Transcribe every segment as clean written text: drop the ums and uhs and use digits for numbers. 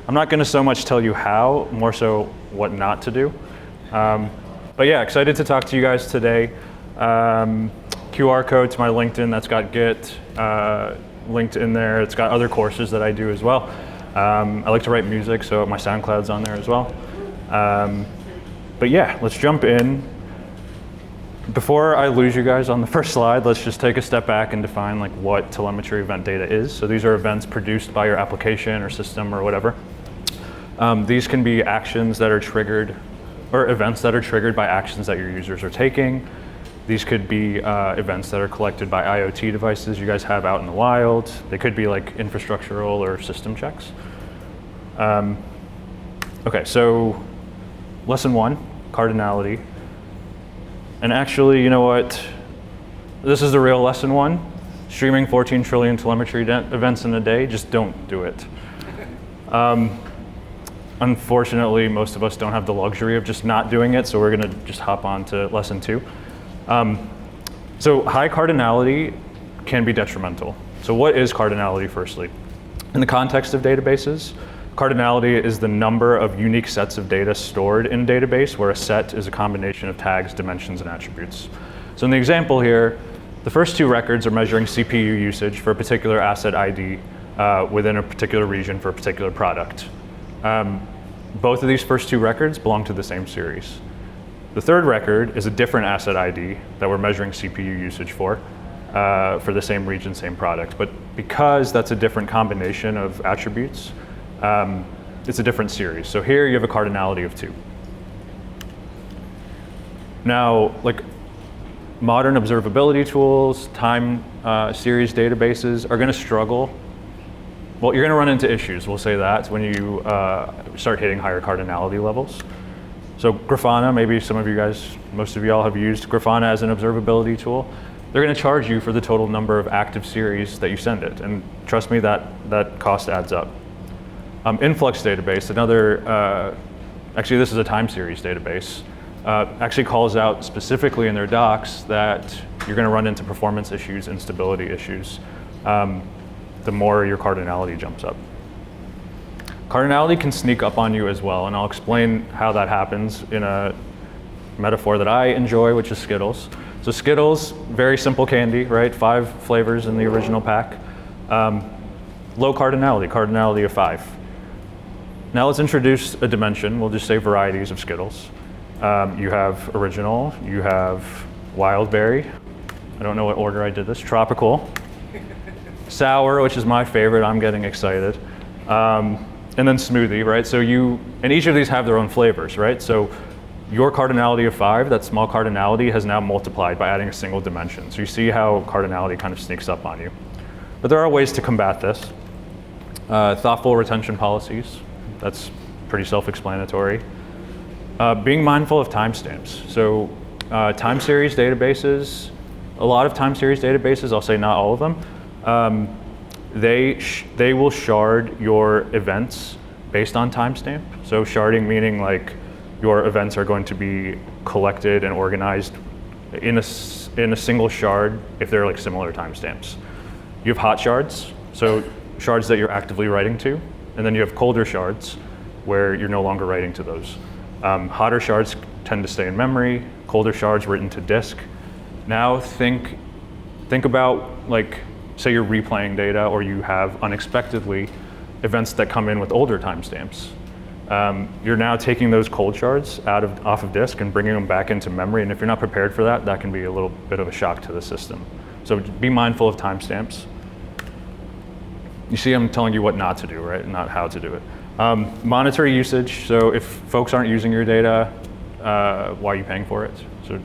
I'm not going to so much tell you how, more so what not to do. But yeah, excited to talk to you guys today. QR code to my LinkedIn, that's got Git linked in there. It's got other courses that I do as well. I like to write music, so my SoundCloud's on there as well. But yeah, let's jump in. Before I lose you guys on the first slide, let's just take a step back and define like what telemetry event data is. So these are events produced by your application or system or whatever. These can be actions that are triggered, or events that are triggered by actions that your users are taking. These could be events that are collected by IoT devices you guys have out in the wild. They could be like infrastructural or system checks. Okay, so lesson 1, cardinality. And actually, you know what? This is the real lesson 1. Streaming 14 trillion telemetry events in a day, just don't do it. Unfortunately, most of us don't have the luxury of just not doing it, so we're gonna just hop on to lesson 2. So high cardinality can be detrimental. So what is cardinality, firstly? In the context of databases, cardinality is the number of unique sets of data stored in a database, where a set is a combination of tags, dimensions, and attributes. So in the example here, the first 2 records are measuring CPU usage for a particular asset ID within a particular region for a particular product. Both of these first 2 records belong to the same series. The third record is a different asset ID that we're measuring CPU usage for the same region, same product. But because that's a different combination of attributes, it's a different series. So here you have a cardinality of 2. Now, like modern observability tools, time series databases are going to struggle. Well, you're going to run into issues, we'll say that, when you start hitting higher cardinality levels. So Grafana, maybe some of you guys, most of y'all have used Grafana as an observability tool. They're going to charge you for the total number of active series that you send it. And trust me, that cost adds up. InfluxDB, another, actually this is a time series database, actually calls out specifically in their docs that you're going to run into performance issues, instability issues, the more your cardinality jumps up. Cardinality can sneak up on you as well, and I'll explain how that happens in a metaphor that I enjoy, which is Skittles. So Skittles, very simple candy, right? 5 flavors in the original pack. Low cardinality of 5. Now let's introduce a dimension. We'll just say varieties of Skittles. You have original, you have wild berry. I don't know what order I did this. Tropical, sour, which is my favorite. I'm getting excited. And then smoothie, right? So and each of these have their own flavors, right? So your cardinality of 5, that small cardinality, has now multiplied by adding a single dimension. So you see how cardinality kind of sneaks up on you. But there are ways to combat this. Thoughtful retention policies. That's pretty self-explanatory. Being mindful of timestamps. So time series databases, a lot of time series databases, I'll say not all of them, they will shard your events based on timestamp. So sharding meaning like your events are going to be collected and organized in a single shard if they're like similar timestamps. You have hot shards, so shards that you're actively writing to, and then you have colder shards where you're no longer writing to those. Hotter shards tend to stay in memory, colder shards written to disk. Now think about, like, say you're replaying data, or you have unexpectedly events that come in with older timestamps. You're now taking those cold shards off of disk and bringing them back into memory, and if you're not prepared for that, that can be a little bit of a shock to the system. So be mindful of timestamps. You see, I'm telling you what not to do, right? Not how to do it. Monitor usage. So if folks aren't using your data, why are you paying for it? So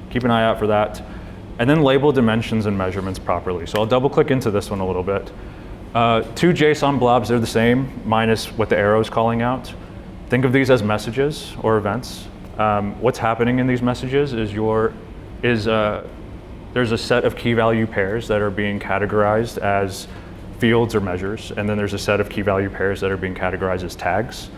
keep an eye out for that. And then label dimensions and measurements properly. So I'll double click into this one a little bit. 2 JSON blobs, they're the same, minus what the arrow is calling out. Think of these as messages or events. What's happening in these messages is there's a set of key value pairs that are being categorized as fields or measures, and then there's a set of key value pairs that are being categorized as tags.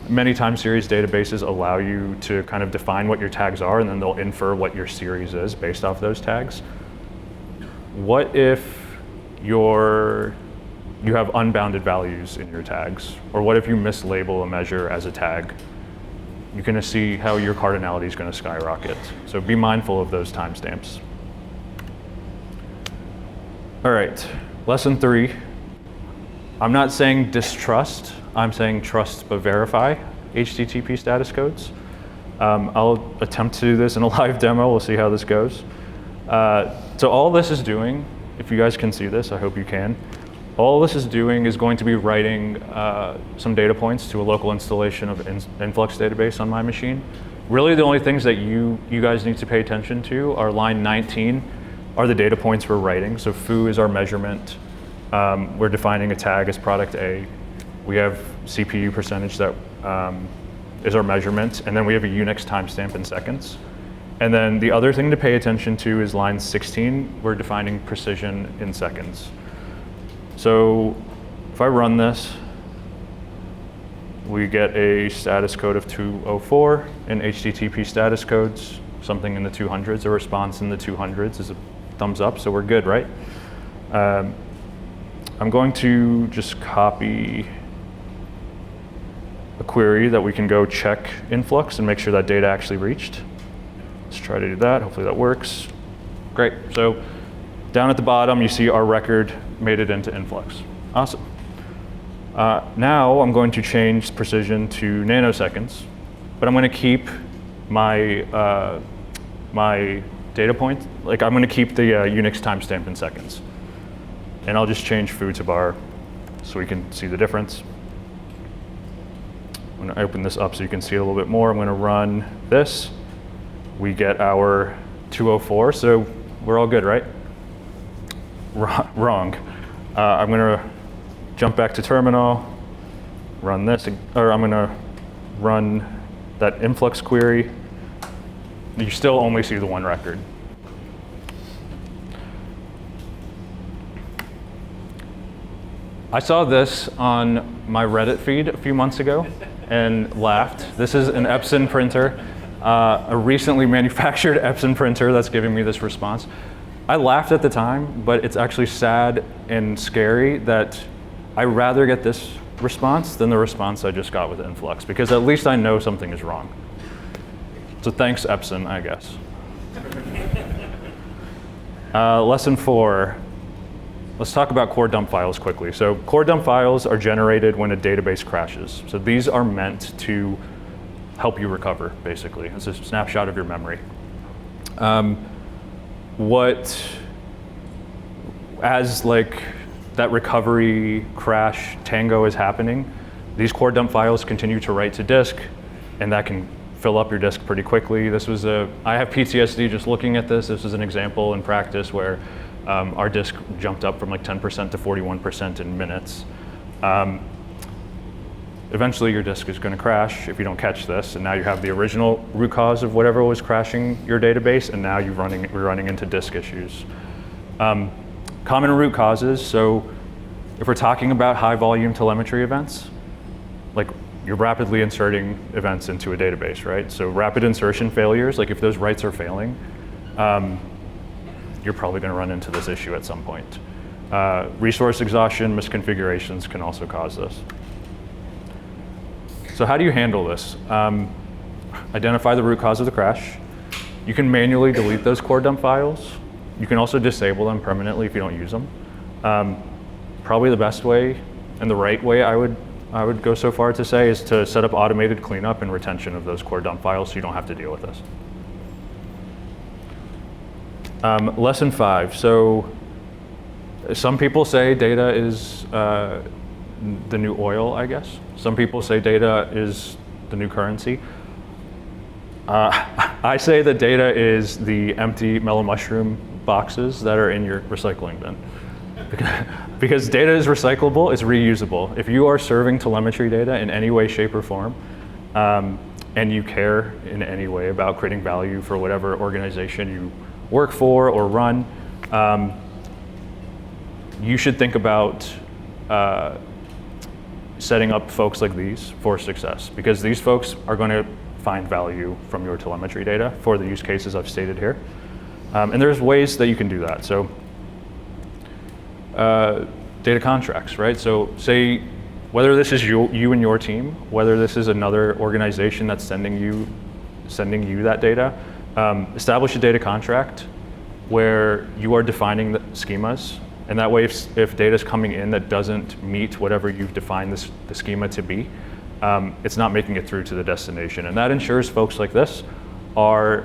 Many time series databases allow you to kind of define what your tags are, and then they'll infer what your series is based off those tags. What if your you have unbounded values in your tags? Or what if you mislabel a measure as a tag? You're going to see how your cardinality is going to skyrocket. So be mindful of those timestamps. All right, lesson 3. I'm not saying distrust. I'm saying trust but verify HTTP status codes. I'll attempt to do this in a live demo. We'll see how this goes. So all this is doing, if you guys can see this, I hope you can. All this is doing is going to be writing some data points to a local installation of InfluxDB on my machine. Really the only things that you guys need to pay attention to are line 19 are the data points we're writing. So foo is our measurement. We're defining a tag as product A. We have CPU percentage that is our measurement. And then we have a Unix timestamp in seconds. And then the other thing to pay attention to is line 16. We're defining precision in seconds. So if I run this, we get a status code of 204 in HTTP status codes, something in the 200s. A response in the 200s is a thumbs up, so we're good, right? I'm going to just copy a query that we can go check influx and make sure that data actually reached. Let's try to do that. Hopefully that works. Great. So down at the bottom, you see our record made it into influx. Awesome. Now I'm going to change precision to nanoseconds, but I'm going to keep my my data point. Like I'm going to keep the Unix timestamp in seconds, and I'll just change foo to bar so we can see the difference. I'm going to open this up so you can see it a little bit more. I'm going to run this. We get our 204, so we're all good, right? Wrong. I'm going to jump back to terminal, run this, or I'm going to run that influx query. You still only see the one record. I saw this on my Reddit feed a few months ago and laughed. This is an Epson printer, a recently manufactured Epson printer that's giving me this response. I laughed at the time, but it's actually sad and scary that I'd rather get this response than the response I just got with Influx, because at least I know something is wrong. So thanks, Epson, I guess. Lesson 4. Let's talk about core dump files quickly. So core dump files are generated when a database crashes. So these are meant to help you recover, basically. It's a snapshot of your memory. As like that recovery crash tango is happening, these core dump files continue to write to disk, and that can fill up your disk pretty quickly. I have PTSD just looking at this. This is an example in practice where our disk jumped up from like 10% to 41% in minutes. Eventually your disk is going to crash if you don't catch this, and now you have the original root cause of whatever was crashing your database, and now we're running into disk issues. Common root causes, so if we're talking about high volume telemetry events, like you're rapidly inserting events into a database, right? So rapid insertion failures, like if those writes are failing, you're probably going to run into this issue at some point. Resource exhaustion, misconfigurations can also cause this. So how do you handle this? Identify the root cause of the crash. You can manually delete those core dump files. You can also disable them permanently if you don't use them. Probably the best way and the right way I would go so far to say is to set up automated cleanup and retention of those core dump files so you don't have to deal with this. Lesson 5. So some people say data is the new oil, I guess. Some people say data is the new currency. I say that data is the empty mellow mushroom boxes that are in your recycling bin. Because data is recyclable, it's reusable. If you are serving telemetry data in any way, shape, or form, and you care in any way about creating value for whatever organization you work for or run, you should think about setting up folks like these for success, because these folks are going to find value from your telemetry data for the use cases I've stated here. And there's ways that you can do that. So data contracts, right? So say, whether this is you and your team, whether this is another organization that's sending you that data, establish a data contract where you are defining the schemas, and that way if data is coming in that doesn't meet whatever you've defined the schema to be, it's not making it through to the destination. And that ensures folks like this are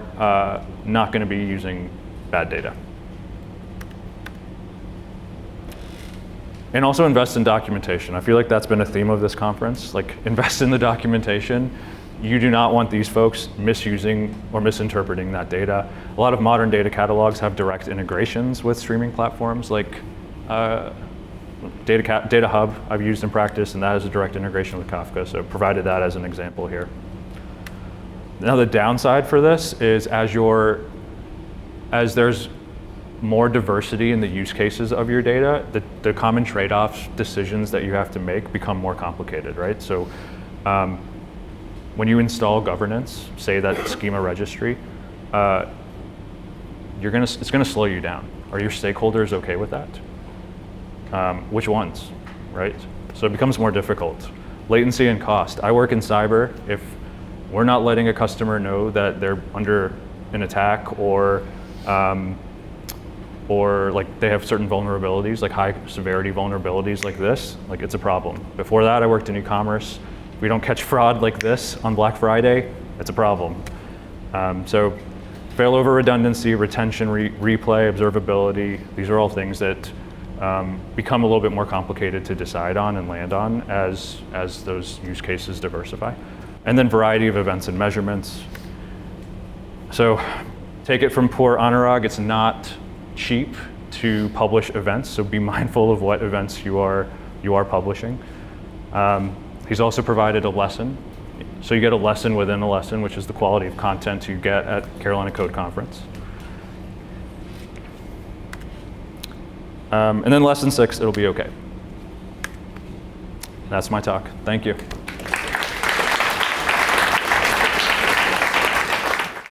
not going to be using bad data. And also invest in documentation. I feel like that's been a theme of this conference. Like, invest in the documentation. You do not want these folks misusing or misinterpreting that data. A lot of modern data catalogs have direct integrations with streaming platforms like Data Hub I've used in practice, and that is a direct integration with Kafka, so provided that as an example here. Now the downside for this is as there's more diversity in the use cases of your data, the common trade-off decisions that you have to make become more complicated, right? So when you install governance, say that schema registry, it's gonna slow you down. Are your stakeholders okay with that? Which ones, right? So it becomes more difficult. Latency and cost. I work in cyber. If we're not letting a customer know that they're under an attack or like they have certain vulnerabilities, like high severity vulnerabilities like this, like it's a problem. Before that, I worked in e-commerce. If we don't catch fraud like this on Black Friday, it's a problem. So failover redundancy, retention, replay, observability, these are all things that become a little bit more complicated to decide on and land on as those use cases diversify. And then variety of events and measurements. So take it from poor Anurag, it's not cheap to publish events, so be mindful of what events you are publishing. He's also provided a lesson. So you get a lesson within a lesson, which is the quality of content you get at Carolina Code Conference. And then lesson 6, it'll be okay. That's my talk. Thank you.